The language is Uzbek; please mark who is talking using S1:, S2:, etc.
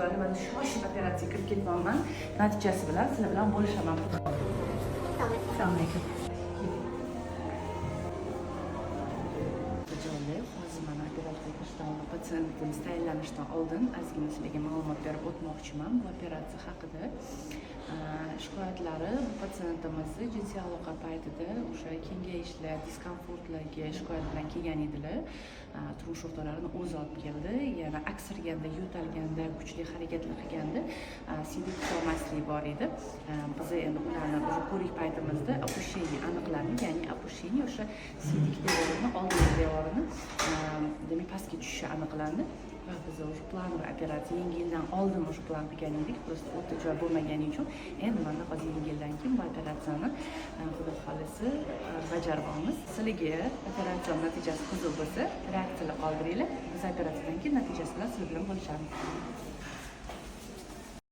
S1: ijodkorlari mana shoshib operatsiyaga kirib ketyapman. Natijasi bilan sizlar bilan bo'lishaman. Assalomu alaykum. Hozir mana operatsiyaga kirishdan oldin patsientimiz tayinlanishdan oldin ozgina sizlarga ma'lumot berib o'tmoqchiman bu operatsiya haqida. Shikoyatlari patsientimizni jinsiy aloqa paytida o'sha kengayishlar, diskomfortlarga shikoyat bilan kelgan edilar. Turmush o'rtoqlarini o'zi olib keldi. Yana aksirganda, yo'talganda, kuchli harakatlar qilganda siydik solmaslik bor edi. Biz endi ularni ko'rik paytimizda opushiya aniqlandi, ya'ni opushiya o'sha siydik devorini, oldingi devorini demak pastga tushishi aniqlandi. Va biz o'sha plan va operatsiya yangi yildan oldin o'sha plan qilgan edik. Просто o'ta joy bo'lmagani uchun endi mana hozir yangi yildan keyin bu operatsiyani xudo xolisi bajarib olamiz. Sizlarga operatsiya natijasi qiziq bo'lsa, reaksiyalar qoldiringlar. Biz operatsiyadan keyin natijasi bilan sizlar bilan bo'lishamiz.